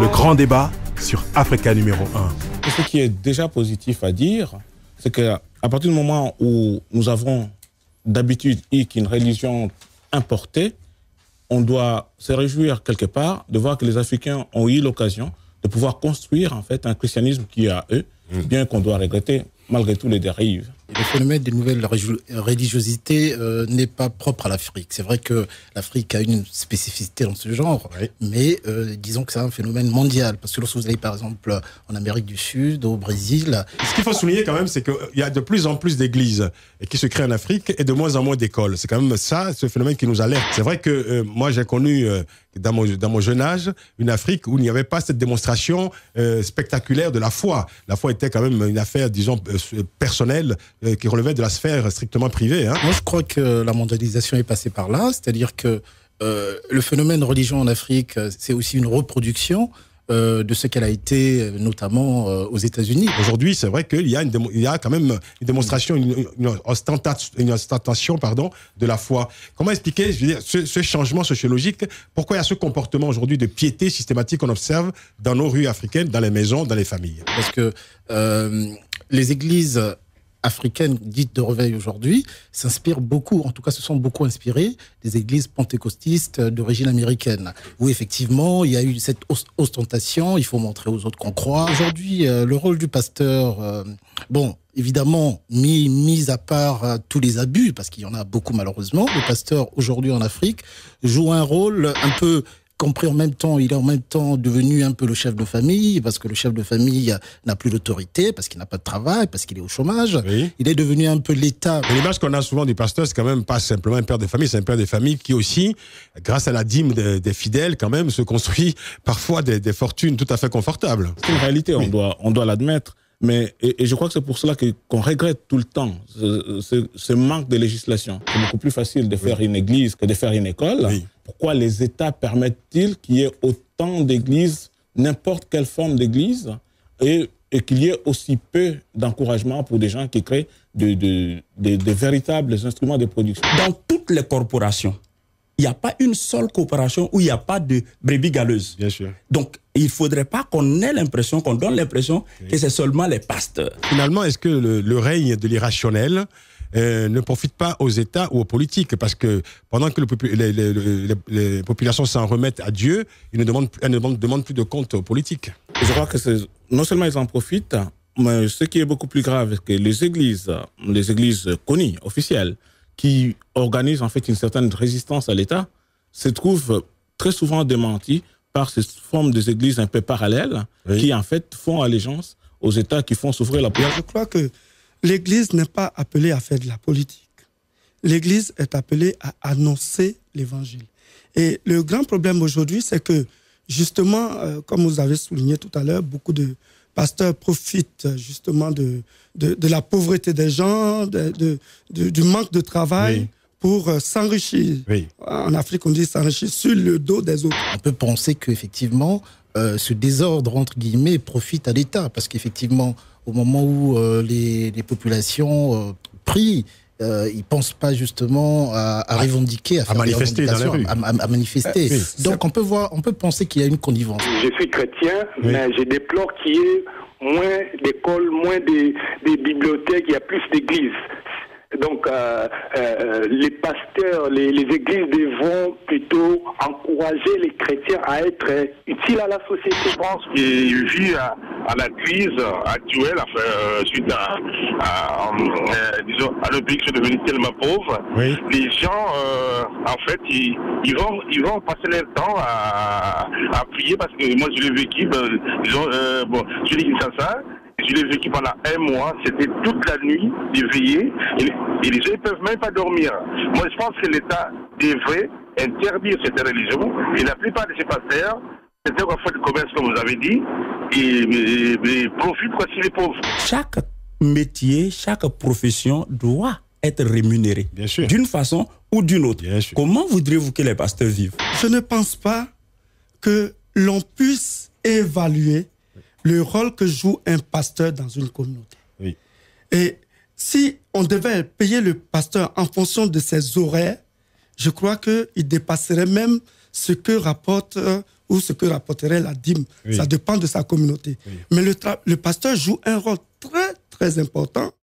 Le grand débat sur Africa numéro 1. Ce qui est déjà positif à dire, c'est qu'à partir du moment où nous avons d'habitude une religion importée, on doit se réjouir quelque part de voir que les Africains ont eu l'occasion de pouvoir construire en fait un christianisme qui est à eux, bien qu'on doit regretter malgré tout les dérives. Le phénomène des nouvelles religiosités n'est pas propre à l'Afrique. C'est vrai que l'Afrique a une spécificité dans ce genre, mais disons que c'est un phénomène mondial. Parce que lorsque vous allez par exemple en Amérique du Sud, au Brésil... Ce qu'il faut souligner quand même, c'est qu'il y a de plus en plus d'églises qui se créent en Afrique et de moins en moins d'écoles. C'est quand même ça, ce phénomène qui nous alerte. C'est vrai que moi j'ai connu dans mon jeune âge une Afrique où il n'y avait pas cette démonstration spectaculaire de la foi. La foi était quand même une affaire, disons, personnelle, qui relevait de la sphère strictement privée. Hein. Moi, je crois que la mondialisation est passée par là, c'est-à-dire que le phénomène religion en Afrique, c'est aussi une reproduction de ce qu'elle a été, notamment aux États-Unis. Aujourd'hui, c'est vrai qu'il y a quand même une démonstration, une ostentation, de la foi. Comment expliquer, je veux dire, ce changement sociologique? Pourquoi il y a ce comportement aujourd'hui de piété systématique qu'on observe dans nos rues africaines, dans les maisons, dans les familles? Parce que les églises africaines dites de réveil aujourd'hui s'inspirent beaucoup, en tout cas se sont beaucoup inspirées des églises pentecostistes d'origine américaine, où effectivement il y a eu cette ostentation, il faut montrer aux autres qu'on croit. Aujourd'hui, le rôle du pasteur, bon, évidemment, mis à part tous les abus, parce qu'il y en a beaucoup malheureusement, le pasteur aujourd'hui en Afrique joue un rôle un peu compris en même temps, il est en même temps devenu un peu le chef de famille, parce que le chef de famille n'a plus d'autorité, parce qu'il n'a pas de travail, parce qu'il est au chômage. Oui. Il est devenu un peu l'État. L'image qu'on a souvent du pasteur, c'est quand même pas simplement un père de famille, c'est un père de famille qui aussi, grâce à la dîme des fidèles, quand même, se construit parfois des fortunes tout à fait confortables. C'est une réalité, on doit l'admettre. Mais, et je crois que c'est pour cela qu'on regrette tout le temps ce manque de législation. C'est beaucoup plus facile de faire une église que de faire une école. Oui. Pourquoi les États permettent-ils qu'il y ait autant d'églises, n'importe quelle forme d'église, et qu'il y ait aussi peu d'encouragement pour des gens qui créent de véritables instruments de production? Dans toutes les corporations, il n'y a pas une seule coopération où il n'y a pas de brebis galeuses. Bien sûr. Donc, il ne faudrait pas qu'on ait l'impression, qu'on donne l'impression que c'est seulement les pasteurs. Finalement, est-ce que le règne de l'irrationnel ne profite pas aux États ou aux politiques? Parce que pendant que les populations s'en remettent à Dieu, elles ne demandent plus de compte aux politiques. Je crois que non seulement ils en profitent, mais ce qui est beaucoup plus grave, c'est que les églises connues, officielles, qui organisent en fait une certaine résistance à l'État, se trouvent très souvent démenties par ces formes d'églises un peu parallèles, qui en fait font allégeance aux États qui font souffrir la politique. Je crois que l'Église n'est pas appelée à faire de la politique. L'Église est appelée à annoncer l'Évangile. Et le grand problème aujourd'hui, c'est que justement, comme vous avez souligné tout à l'heure, beaucoup de pasteurs profitent justement de la pauvreté des gens, du manque de travail pour s'enrichir. Oui. En Afrique, on dit s'enrichir sur le dos des autres. On peut penser qu'effectivement, ce désordre, entre guillemets, profite à l'État. Parce qu'effectivement, au moment où les populations prient, ils ne pensent pas justement à revendiquer, à manifester dans les rues. À manifester. Oui. Donc on peut penser qu'il y a une connivence. Je suis chrétien, mais je déplore qu'il y ait moins d'écoles, moins de bibliothèques, il y a plus d'églises. Donc, les pasteurs, les églises devront plutôt encourager les chrétiens à être utiles à la société. Je pense qu'il vit à la crise actuelle, suite disons, à notre pays qui est devenu tellement pauvre. Oui. Les gens, en fait, ils vont passer leur temps à prier, parce que moi, je l'ai vécu, je dis ça. Je l'ai vécu pendant 1 mois, c'était toute la nuit, de veiller, et les gens ne peuvent même pas dormir. Moi, je pense que l'État devrait interdire cette religion, et la plupart de ces pasteurs, c'est un fait de commerce, comme vous avez dit, et profitent quoi si les pauvres. Chaque métier, chaque profession doit être rémunérée, d'une façon ou d'une autre. Comment voudriez-vous que les pasteurs vivent? Je ne pense pas que l'on puisse évaluer le rôle que joue un pasteur dans une communauté. Oui. Et si on devait payer le pasteur en fonction de ses horaires, je crois qu'il dépasserait même ce que rapporte ou ce que rapporterait la dîme. Ça dépend de sa communauté. Mais le pasteur joue un rôle très, très important